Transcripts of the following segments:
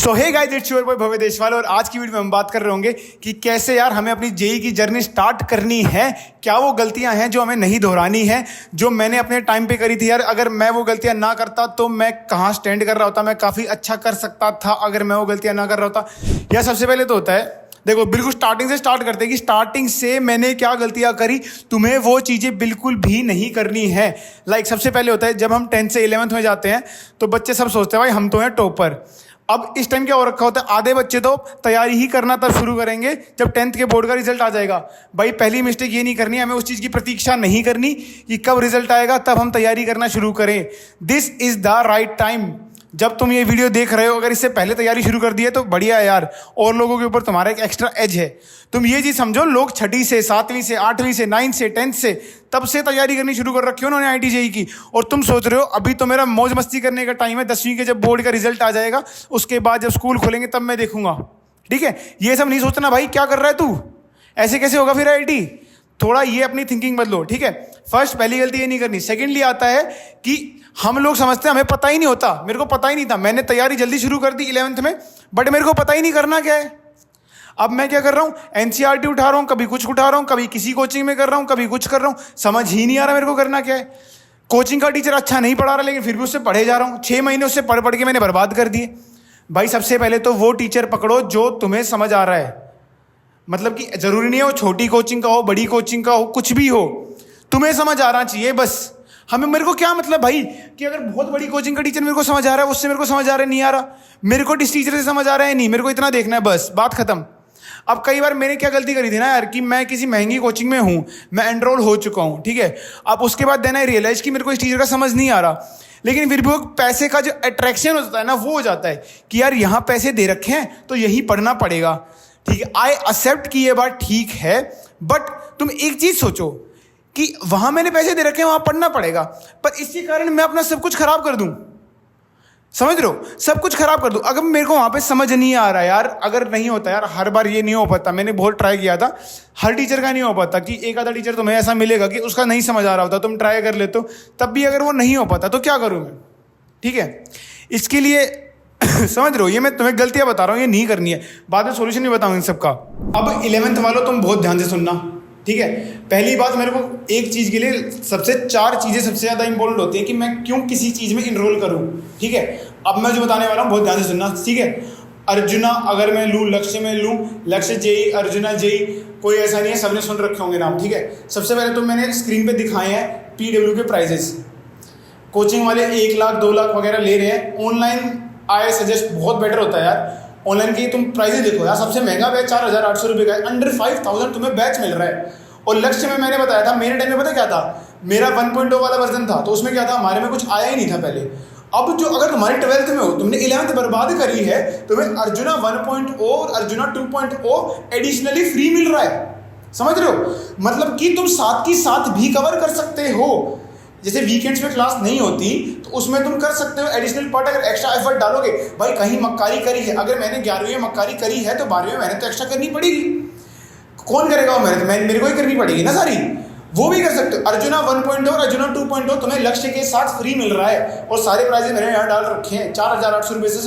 So hey guys, it's your boy Bhavya Deshwal. और आज की वीडियो में हम बात कर रहे होंगे कि कैसे यार हमें अपनी जेई की जर्नी स्टार्ट करनी है, क्या वो गलतियां हैं जो हमें नहीं दोहरानी है, जो मैंने अपने टाइम पे करी थी। यार अगर मैं वो गलतियां ना करता तो मैं कहाँ स्टैंड कर रहा होता, मैं काफ़ी अच्छा कर सकता था अगर मैं वो गलतियां ना कर रहा होता। यार सबसे पहले तो होता है, देखो बिल्कुल स्टार्टिंग से स्टार्ट करते हैं कि स्टार्टिंग से मैंने क्या गलतियां करी, तुम्हें वो चीज़ें बिल्कुल भी नहीं करनी है। सबसे पहले होता है जब हम 10th से 11th में जाते हैं तो बच्चे सब सोचते हैं भाई हम तो हैं टॉपर। अब इस टाइम क्या हो रखा होता है, आधे बच्चे तो तैयारी ही करना तब शुरू करेंगे जब 10th के बोर्ड का रिजल्ट आ जाएगा। भाई पहली मिस्टेक ये नहीं करनी है, हमें उस चीज़ की प्रतीक्षा नहीं करनी कि कब रिजल्ट आएगा तब हम तैयारी करना शुरू करें। This is the right time. जब तुम ये वीडियो देख रहे हो, अगर इससे पहले तैयारी शुरू कर दी है तो बढ़िया है यार, और लोगों के ऊपर तुम्हारा एक एक्स्ट्रा एज है। तुम ये चीज़ समझो, लोग 6वीं से 7वीं से 8वीं से 9th से 10th से तब से तैयारी करनी शुरू कर रखी हो उन्होंने आईटी जेई की, और तुम सोच रहे हो अभी तो मेरा मौज मस्ती करने का टाइम है, 10वीं के जब बोर्ड का रिजल्ट आ जाएगा उसके बाद जब स्कूल खोलेंगे तब मैं देखूंगा। ठीक है, ये सब नहीं सोचना भाई, क्या कर रहा है तू, ऐसे कैसे होगा फिर आईटी। थोड़ा ये अपनी थिंकिंग बदलो। ठीक है, फर्स्ट पहली गलती ये नहीं करनी। सेकेंडली आता है कि हम लोग समझते हैं हमें पता ही नहीं होता। मेरे को पता ही नहीं था, मैंने तैयारी जल्दी शुरू कर दी 11th में, बट मेरे को पता ही नहीं करना क्या है। अब मैं क्या कर रहा हूँ, एनसीईआरटी उठा रहा हूँ, कभी कुछ उठा रहा हूँ, कभी किसी कोचिंग में कर रहा हूँ, कभी कुछ कर रहा हूँ, समझ ही नहीं आ रहा मेरे को करना क्या है। कोचिंग का टीचर अच्छा नहीं पढ़ा रहा लेकिन फिर भी उससे पढ़े जा रहा हूँ, 6 महीने उससे पढ़ पढ़ के मैंने बर्बाद कर दिए। भाई सबसे पहले तो वो टीचर पकड़ो जो तुम्हें समझ आ रहा है। मतलब कि जरूरी नहीं है वो छोटी कोचिंग का हो, बड़ी कोचिंग का हो, कुछ भी हो, तुम्हें समझ आ रहा चाहिए बस। मेरे को क्या मतलब भाई कि अगर बहुत बड़ी कोचिंग का टीचर मेरे को समझ आ रहा है, उससे मेरे को समझ आ रहा है नहीं आ रहा, मेरे को इस टीचर से समझ आ रहा है नहीं, मेरे को इतना देखना है बस, बात खत्म। अब कई बार मैंने क्या गलती करी थी ना यार, कि मैं किसी महंगी कोचिंग में हूँ, मैं एनरोल हो चुका हूँ, ठीक है। अब उसके बाद देन आई रियलाइज कि मेरे को इस टीचर का समझ नहीं आ रहा, लेकिन फिर भी वो पैसे का जो अट्रैक्शन होता है ना वो हो जाता है कि यार यहाँ पैसे दे रखे हैं तो यही पढ़ना पड़ेगा। ठीक है, आई एक्सेप्ट कि ये बात ठीक है, बट तुम एक चीज सोचो कि वहां मैंने पैसे दे रखे हैं, वहां पढ़ना पड़ेगा, पर इसी कारण मैं अपना सब कुछ खराब कर दूं। समझ रहे हो, सब कुछ खराब कर दूं। अगर मेरे को वहां पे समझ नहीं आ रहा यार, अगर नहीं होता यार, हर बार ये नहीं हो पाता, मैंने बहुत ट्राई किया था, हर टीचर का नहीं हो पाता कि एक आधा टीचर तुम्हें ऐसा मिलेगा कि उसका नहीं समझ आ रहा होता, तुम ट्राई कर लेते हो, तब भी अगर वो नहीं हो पाता तो क्या करूं मैं। ठीक है, इसके लिए समझ रहे हो, ये मैं तुम्हें गलतियां बता रहा हूं, ये नहीं करनी है, बाद में सॉल्यूशन भी बताऊं इन सबका। अब 11th वालों तुम बहुत ध्यान से सुनना। ठीक है, पहली बात, मेरे को एक चीज़ के लिए सबसे 4 चीज़ें सबसे ज़्यादा इंपॉर्टेंट होती है कि मैं क्यों किसी चीज़ में इनरोल करूं। ठीक है, अब मैं जो बताने वाला हूं बहुत ध्यान से सुनना। ठीक है, अर्जुना अगर मैं लूँ, लक्ष्य में लूँ, लक्ष्य जेई, अर्जुना जेई, कोई ऐसा नहीं है, सबने सुन रखे होंगे नाम। ठीक है, सबसे पहले तो मैंने स्क्रीन पे दिखाए हैं पीडब्ल्यू के प्राइजेस। कोचिंग वाले 1 लाख 2 लाख वगैरह ले रहे हैं, ऑनलाइन आई सजेस्ट बहुत बेटर होता है यार। ऑनलाइन की तुम प्राइजेस देखो यार, सबसे महंगा बैच 4,800 रुपये का है, अंडर 5,000 तुम्हें बैच मिल रहा है। और लक्ष्य में मैंने बताया था, मेरे टाइम में पता क्या था, मेरा 1.0 वाला वर्जन था, तो उसमें क्या था, हमारे में कुछ आया ही नहीं था पहले। अब जो अगर तुम्हारी 12th में हो, तुमने 11th बर्बाद करी है, तुम्हें अर्जुना 1.0 और अर्जुना 2.0 एडिशनली फ्री मिल रहा है। समझ रहे हो, मतलब कि तुम साथ की साथ भी कवर कर सकते हो। जैसे वीकेंड्स में क्लास नहीं होती तो उसमें तुम कर सकते हो एडिशनल पार्ट, अगर एक्स्ट्रा एफर्ट डालोगे। भाई कहीं मक्कारी करी है, अगर मैंने 11वीं में मक्कारी करी है तो 12वीं में मेहनत तो एक्स्ट्रा करनी पड़ेगी। कौन करेगा वो मेहनत, मेरे को ही करनी पड़ेगी ना सारी, वो भी कर सकते हो। अर्जुना 1.0 और अर्जुना 2.0 तुम्हें लक्ष्य के साथ फ्री मिल रहा है, और सारे प्राइजेस मैंने यहाँ डाल रखे हैं। 4,800 रुपये से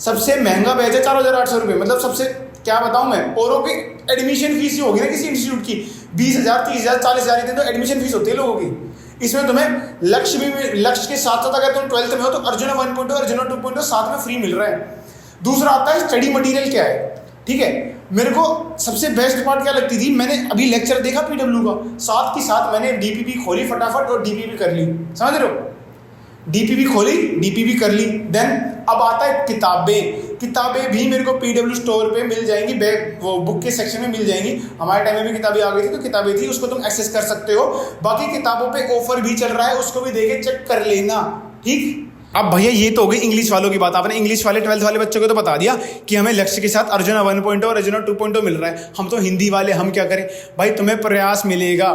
सबसे महंगा बैच है 4,800 रुपये, मतलब सबसे क्या बताऊं मैं, औरों की एडमिशन फीस ही होगी ना किसी इंस्टीट्यूट की 20,000 30,000 40,000 तो एडमिशन फीस होती है लोगों की। इसमें तुम्हें लक्ष्य के साथ साथ अगर तुम 12th में हो तो अर्जुना 1.0 अर्जुना 2.0 साथ में फ्री मिल रहा है। दूसरा आता है स्टडी मटेरियल क्या है। ठीक है, मेरे को सबसे बेस्ट पार्ट क्या लगती थी, मैंने अभी लेक्चर देखा पीडब्ल्यू का, साथ ही साथ मैंने डीपीपी खोली फटाफट और डीपीपी कर ली। समझ रहे हो, डीपीपी खोली, डीपीपी कर ली। देन अब आता है किताबें भी मेरे को पीडब्ल्यू स्टोर पे मिल जाएंगी, वो बुक के सेक्शन में मिल जाएंगी। हमारे टाइम में भी किताबें आ गई थी तो किताबें थी, उसको तुम एक्सेस कर सकते हो। बाकी किताबों पे ऑफर भी चल रहा है, उसको भी देके चेक कर लेना। ठीक, अब भैया ये तो हो गई इंग्लिश वालों की बात। आपने इंग्लिश वाले 12th वाले बच्चों को तो बता दिया कि हमें लक्ष्य के साथ अर्जुना 1.0 और अर्जुना 2.0 मिल रहा है, हम तो हिंदी वाले, हम क्या करें। भाई तुम्हें प्रयास मिलेगा,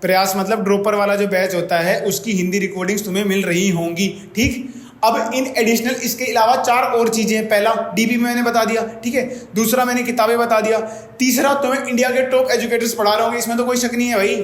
प्रयास मतलब ड्रॉपर वाला जो बैच होता है उसकी हिंदी रिकॉर्डिंग्स तुम्हें मिल रही होंगी। ठीक, अब इन एडिशनल इसके अलावा 4 और चीजें हैं। पहला डीपी में मैंने बता दिया, ठीक है। दूसरा मैंने किताबें बता दिया। तीसरा तुम्हें इंडिया के टॉप एजुकेटर्स पढ़ा रहे होंगे, इसमें तो कोई शक नहीं है भाई।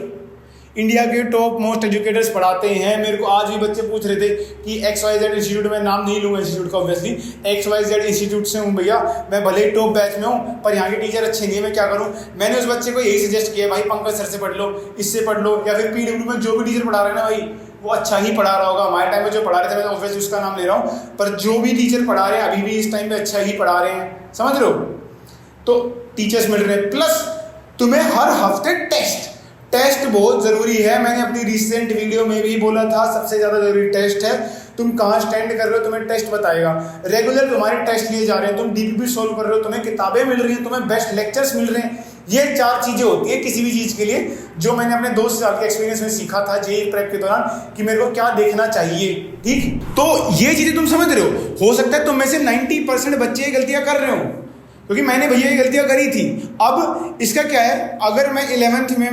इंडिया के टॉप मोस्ट एजुकेटर्स पढ़ाते हैं। मेरे को आज भी बच्चे पूछ रहे थे कि XYZ इंस्टीट्यूट में, नाम नहीं लूँगा इंस्टीट्यूट का ऑब्वियसली, XYZ इंस्टीट्यूट से हूँ भैया, मैं भले ही टॉप बैच में हूँ पर यहाँ के टीचर अच्छे नहीं है, मैं क्या करूँ। मैंने उस बच्चे को यही सजेस्ट किया, भाई पंकज सर से पढ़ लो, इससे पढ़ लो, या फिर PW में जो भी टीचर पढ़ा रहे हैं ना भाई वो अच्छा ही पढ़ा रहा होगा। हमारे टाइम में जो पढ़ा रहे थे, मैं ऑब्वियसली उसका नाम ले रहा हूँ, पर जो भी टीचर पढ़ा रहे हैं अभी भी इस टाइम पे अच्छा ही पढ़ा रहे हैं, समझ रहे हो। तो टीचर्स मिल रहे हैं, प्लस तुम्हें हर हफ्ते टेस्ट बहुत ज़रूरी है। मैंने अपनी रिसेंट वीडियो में भी बोला था, सबसे ज़्यादा ज़रूरी टेस्ट है। तुम कहाँ स्टैंड कर रहे हो तुम्हें टेस्ट बताएगा। रेगुलर तुम्हारे टेस्ट लिए जा रहे हैं, तुम DPP सोल्व कर रहे हो, तुम्हें किताबें मिल रही हैं, तुम्हें बेस्ट लेक्चर्स मिल रहे हैं। ये 4 चीज़ें होती हैं किसी भी चीज़ के लिए, जो मैंने अपने 2 साल के एक्सपीरियंस में सीखा था JEE प्रेप के दौरान कि मेरे को क्या देखना चाहिए। ठीक, तो ये चीज़ें तुम समझ रहे हो सकता है तुम में से 90% बच्चे ये गलतियाँ कर रहे हो, क्योंकि मैंने भैया ये गलतियाँ करी थी। अब इसका क्या है, अगर मैं 11th में,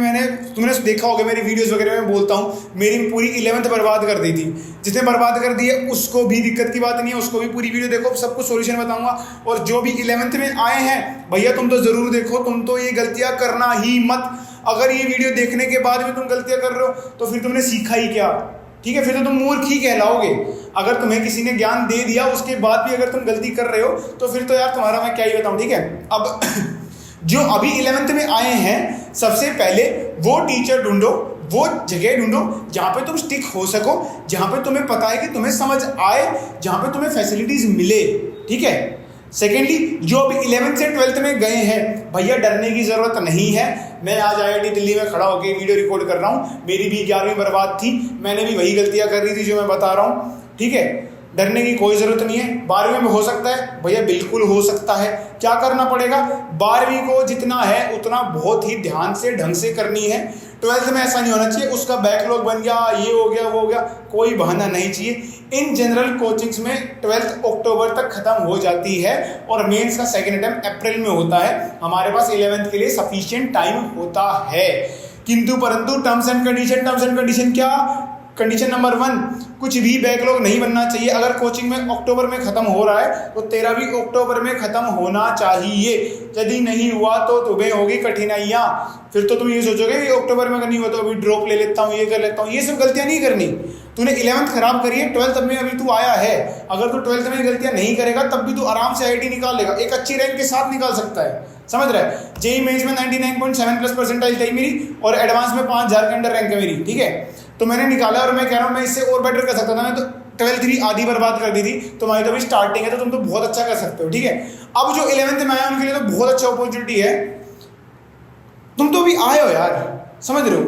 तुमने देखा होगा मेरी वीडियोस वगैरह में बोलता हूँ, मेरी पूरी 11th बर्बाद कर दी थी। जिसने बर्बाद कर दी है उसको भी दिक्कत की बात नहीं है, उसको भी पूरी वीडियो देखो, सब कुछ सोल्यूशन बताऊंगा। और जो भी 11th में आए हैं भैया तुम तो ज़रूर देखो, तुम तो ये गलतियाँ करना ही मत। अगर ये वीडियो देखने के बाद भी तुम गलतियाँ कर रहे हो तो फिर तुमने सीखा ही क्या, ठीक है, फिर तो तुम मूर्ख ही कहलाओगे। अगर तुम्हें किसी ने ज्ञान दे दिया उसके बाद भी अगर तुम गलती कर रहे हो तो फिर तो यार तुम्हारा मैं क्या ही बताऊं, ठीक है। अब जो अभी 11th में आए हैं, सबसे पहले वो टीचर ढूंढो, वो जगह ढूंढो जहाँ पे तुम स्टिक हो सको, जहाँ पे तुम्हें पता है कि तुम्हें समझ आए, जहाँ पे तुम्हें फैसिलिटीज मिले, ठीक है। सेकेंडली, जो अभी 11th से 12th में गए हैं भैया डरने की ज़रूरत नहीं है। मैं आज IIT दिल्ली में खड़ा होकर वीडियो रिकॉर्ड कर रहा हूँ, मेरी भी 11वीं बर्बाद थी, मैंने भी वही गलतियाँ कर रही थी जो मैं बता रहा हूँ, ठीक है। डरने की कोई ज़रूरत नहीं है। 12वीं में हो सकता है भैया, बिल्कुल हो सकता है। क्या करना पड़ेगा, 12वीं को जितना है उतना बहुत ही ध्यान से ढंग से करनी है। 12th में ऐसा नहीं होना चाहिए उसका बैकलॉग बन गया, ये हो गया, वो हो गया, कोई बहाना नहीं चाहिए। इन जनरल कोचिंग्स में 12th अक्टूबर तक खत्म हो जाती है और मेंस का सेकेंड अटेम्प्ट अप्रैल में होता है। हमारे पास 11th के लिए सफिशिएंट टाइम होता है। किंतु परंतु टर्म्स एंड कंडीशन क्या, कंडीशन नंबर 1, कुछ भी बैकलॉग नहीं बनना चाहिए। अगर कोचिंग में अक्टूबर में खत्म हो रहा है तो 13 भी अक्टूबर में खत्म होना चाहिए। यदि नहीं हुआ तो तुम्हें होगी कठिनाइयाँ। फिर तो तुम ये सोचोगे कि अक्टूबर में नहीं हुआ तो अभी ड्रॉप ले लेता हूँ, ये कर लेता हूँ। ये सब गलतियाँ नहीं करनी। तूने 11th खराब करी है, 12th में अभी तू आया है, अगर तू 12th में गलतियाँ नहीं करेगा तब भी तू आराम से IIT निकाल लेगा, एक अच्छी रैंक के साथ निकाल सकता है, समझ रहा है। JEE मेंस में 99.7+ परसेंटाइल थी मेरी और एडवांस में 5000 के अंडर रैंक है मेरी, ठीक है। तो मैंने निकाला और मैं कह रहा हूँ मैं इससे और बेटर कर सकता था। मैं तो 12th भी आधी बर्बाद कर दी थी, तुम्हारी तो अभी स्टार्टिंग है तो तुम तो बहुत अच्छा कर सकते हो, ठीक है। अब जो 11th में आए उनके लिए तो बहुत अच्छा अपॉर्चुनिटी है। तुम तो अभी आए हो यार, समझ रहे हो,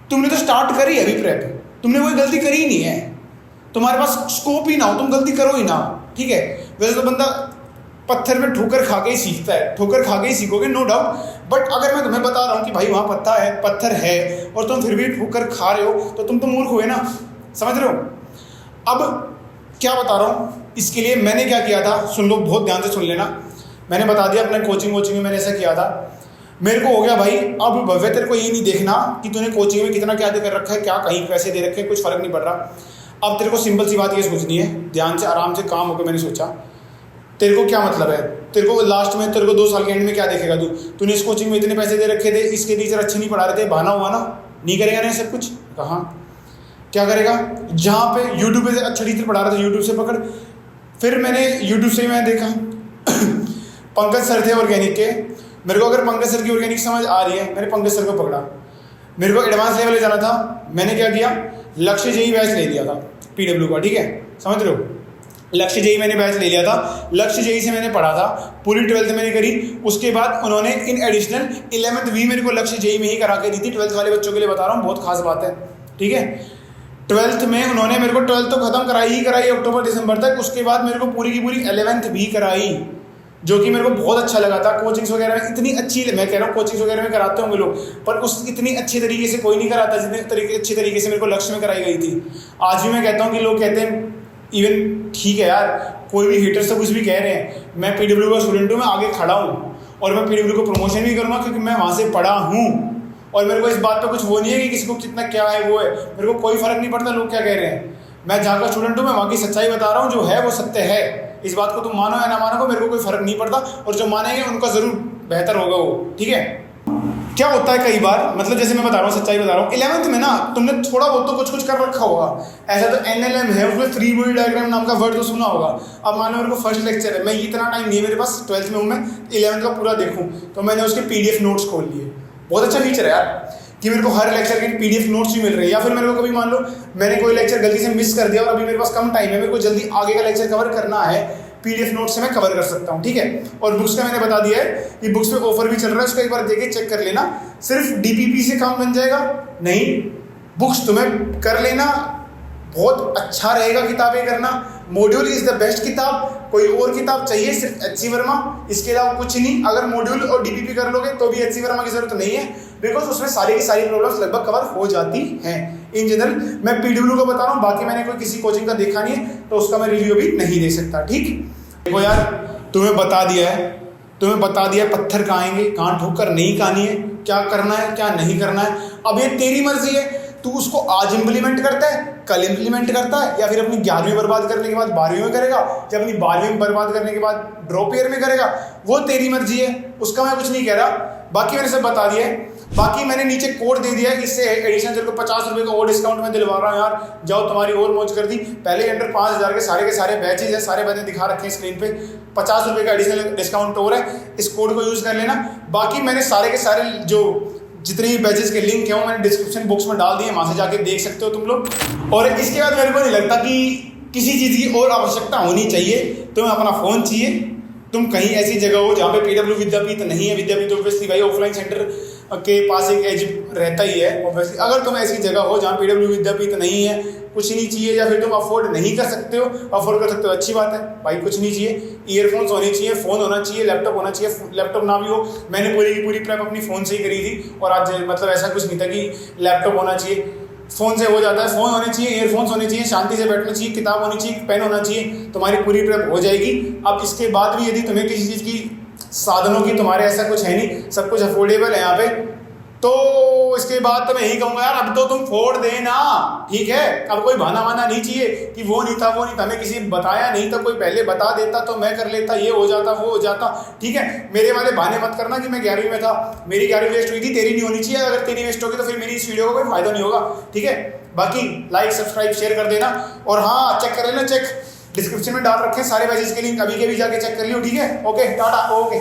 तुमने तो स्टार्ट करी अभी प्रेप, तुमने कोई गलती करी ही नहीं है, तुम्हारे पास स्कोप ही ना हो, तुम गलती करो ही ना, ठीक है। वैसे तो बंदा पत्थर में ठोकर खा के ही सीखता है, ठोकर खा के ही सीखोगे, नो डाउट। बट अगर मैं तुम्हें बता रहा हूँ कि भाई वहाँ पत्थर है और तुम फिर भी ठोकर खा रहे हो तो तुम तो मूर्ख हुए ना, समझ रहे हो। अब क्या बता रहा हूँ, इसके लिए मैंने क्या किया था, सुन लो, बहुत ध्यान से सुन लेना। मैंने बता दिया अपने कोचिंग में मैंने ऐसा किया था। मेरे को हो गया भाई, अब भव्य तेरे को ये नहीं देखना कि तूने कोचिंग में कितना क्या दे कर रखा है, क्या कहीं पैसे दे रखे हैं, कुछ फर्क नहीं पड़ रहा। अब तेरे को सिंपल सी बात ये सोचनी है, ध्यान से आराम से काम होकर। मैंने सोचा तेरे को क्या मतलब है, तेरे को लास्ट में, तेरे को 2 साल के एंड में क्या देखेगा तूने इस कोचिंग में इतने पैसे दे रखे थे, इसके टीचर अच्छे नहीं पढ़ा रहे थे, बहाना हुआ ना, नहीं करेगा ना सब कुछ। कहाँ क्या करेगा, जहाँ पे यूट्यूब पे अच्छा टीचर पढ़ा रहा था यूट्यूब से पकड़। फिर मैंने यूट्यूब से मैं देखा पंकज सर थे ऑर्गेनिक के, मेरे को अगर पंकज सर की ऑर्गेनिक समझ आ रही है, मैंने पंकज सर को पकड़ा। मेरे को एडवांस लेवल जाना था, मैंने क्या किया, लक्ष्य JEE बैच ले लिया था PW का, ठीक है, समझ रहे हो। लक्ष्य JEE मैंने बैच ले लिया था, लक्ष्य JEE से मैंने पढ़ा था, पूरी 12th मैंने करी। उसके बाद उन्होंने इन एडिशनल 11th भी मेरे को लक्ष्य JEE में ही करा के दी थी। 12th वाले बच्चों के लिए बता रहा हूँ, बहुत खास बात है, ठीक है। 12th में उन्होंने मेरे को 12th तो खत्म कराई अक्टूबर दिसंबर तक। उसके बाद मेरे को पूरी की पूरी 11th भी कराई, जो कि मेरे को बहुत अच्छा लगा था। कोचिंग्स वगैरह में इतनी अच्छी, मैं कह रहा हूँ कोचिंग्स वगैरह में कराते होंगे लोग, पर उस इतनी अच्छे तरीके से कोई नहीं कराता जितने अच्छी तरीके से मेरे को लक्ष्य में कराई गई थी। आज भी मैं कहता हूँ कि लोग कहते हैं इवन ठीक है यार, कोई भी हेटर्स तो कुछ भी कह रहे हैं, मैं PW का स्टूडेंट हूँ, मैं आगे खड़ा हूँ और मैं PW को प्रमोशन भी करूँगा क्योंकि मैं वहाँ से पढ़ा हूँ। और मेरे को इस बात पे कुछ वो नहीं है कि किसी को कितना क्या है वो है, मेरे को कोई फर्क नहीं पड़ता लोग क्या कह रहे हैं। मैं जहाँ का स्टूडेंट हूँ, मैं वहाँ की सच्चाई बता रहा हूँ, जो है वो सत्य है। इस बात को तुम मानो या ना मानो, मेरे को कोई फर्क नहीं पड़ता, और जो मानेंगे उनका जरूर बेहतर होगा वो, ठीक है। क्या होता है कई बार, मतलब जैसे मैं बता रहा हूँ, सच्चाई बता रहा हूँ, 11th में ना तुमने थोड़ा बहुत तो कुछ कुछ कर रखा होगा। ऐसा तो NLM है, उसमें फ्री बॉडी डायग्राम नाम का वर्ड तो सुना होगा। अब मान लो मेरे को फर्स्ट लेक्चर है, मैं इतना टाइम नहीं है मेरे पास, 12th में हूँ मैं, 11th का पूरा देखूँ, तो मैंने उसके PDF नोट्स खोल लिए। बहुत अच्छा फीचर है यार कि मेरे को हर लेक्चर के PDF नोट्स भी मिल रहे हैं। या फिर मेरे को कभी मान लो मैंने कोई लेक्चर गलती से मिस कर दिया और अभी मेरे पास कम टाइम है, मेरे को जल्दी आगे का लेक्चर कवर करना है, PDF नोट से मैं कवर कर सकता हूँ, ठीक है। और बुक्स का मैंने बता दिया है कि बुक्स पे ऑफर भी चल रहा है, उसको एक बार देके चेक कर लेना। सिर्फ DPP से काम बन जाएगा नहीं, बुक्स तुम्हें कर लेना, बहुत अच्छा रहेगा किताबें करना। मॉड्यूल इज द बेस्ट किताब, कोई और किताब चाहिए सिर्फ HC वर्मा, इसके अलावा कुछ नहीं। अगर मॉड्यूल और DPP कर लोगे तो भी HC वर्मा की जरूरत नहीं है, बिकॉज उसमें सारी की सारी प्रॉब्लम्स लगभग कवर हो जाती हैं इन जनरल। मैं PW का बता रहा हूँ, बाकी मैंने कोई किसी कोचिंग का देखा नहीं है तो उसका मैं रिव्यू भी नहीं दे सकता, ठीक। देखो यार, तुम्हें बता दिया है पत्थर खाएंगे, कहाँ ठोकर नहीं खानी है, क्या करना है क्या नहीं करना है। अब ये तेरी मर्जी है, तू उसको आज इंप्लीमेंट करता है, कल इंप्लीमेंट करता है, या फिर अपनी 11वीं बर्बाद करने के बाद 12वीं में करेगा, या अपनी 12वीं में बर्बाद करने के बाद ड्रॉप ईयर में करेगा, वो तेरी मर्जी है, उसका मैं कुछ नहीं कह रहा। बाकी मैंने सब बता दिया है। बाकी मैंने नीचे कोड दे दिया है, इससे एडिशनल चल को 50 रुपये का और डिस्काउंट मैं दिलवा रहा हूँ यार, जाओ तुम्हारी और मौज कर दी। पहले ही अंडर 5000 के सारे बैचेज है, सारे बैचेज दिखा रखे हैं स्क्रीन पे, 50 रुपये का एडिशनल डिस्काउंट और है, इस कोड को यूज कर लेना। बाकी मैंने सारे के सारे जो जितने भी बैचेस के लिंक है वो मैंने डिस्क्रिप्शन बॉक्स में डाल दिए, वहां से जाके देख सकते हो तुम लोग। और इसके बाद मेरे को नहीं लगता कि किसी चीज़ की और आवश्यकता होनी चाहिए। तुम्हें अपना फ़ोन चाहिए, तुम कहीं ऐसी जगह हो जहाँ पे PW विद्यापीठ नहीं है, विद्यापीठ ऑब्वियसली भाई ऑफलाइन सेंटर के पास एक एज रहता ही है ऑब्वियसली। अगर तुम ऐसी जगह हो जहाँ PW विद्यापीठ नहीं है, कुछ नहीं चाहिए, या फिर तुम अफोर्ड नहीं कर सकते हो, अफोर्ड कर सकते हो अच्छी बात है भाई, कुछ नहीं चाहिए, ईयरफोन्स होने चाहिए, फ़ोन होना चाहिए, लैपटॉप होना चाहिए। लैपटॉप ना भी हो, मैंने पूरी की पूरी प्रेप अपनी फ़ोन से ही करी थी, और आज मतलब ऐसा कुछ नहीं था कि लैपटॉप होना चाहिए, फ़ोन से हो जाता है। फ़ोन होने चाहिए, ईयरफोन्स होने चाहिए, शांति से बैठना चाहिए, किताब होनी चाहिए, पेन होना चाहिए, तुम्हारी पूरी प्रेप हो जाएगी। अब इसके बाद भी यदि तुम्हें किसी चीज़ की साधनों की तुम्हारे ऐसा कुछ है नहीं, सब कुछ अफोर्डेबल है यहाँ पे, तो इसके बाद तो मैं यही कहूँगा यार, अब तो तुम फोड़ देना, ठीक है। अब कोई बहाना वाना नहीं चाहिए कि वो नहीं था हमें किसी ने बताया नहीं था, कोई पहले बता देता तो मैं कर लेता, ये हो जाता वो हो जाता, ठीक है। मेरे वाले बहाने मत करना कि मैं 11वीं में था, मेरी 11वीं वेस्ट हुई थी, तेरी नहीं होनी चाहिए। अगर तेरी वेस्ट होगी तो फिर मेरी इस वीडियो का कोई फायदा नहीं होगा, ठीक है। बाकी लाइक सब्सक्राइब शेयर कर देना, और हाँ चेक कर लेना, चेक डिस्क्रिप्शन में डाल रखे हैं सारे बैचेस के लिंक, अभी के भी जाके चेक कर लियो, ठीक है। Okay Tata, okay.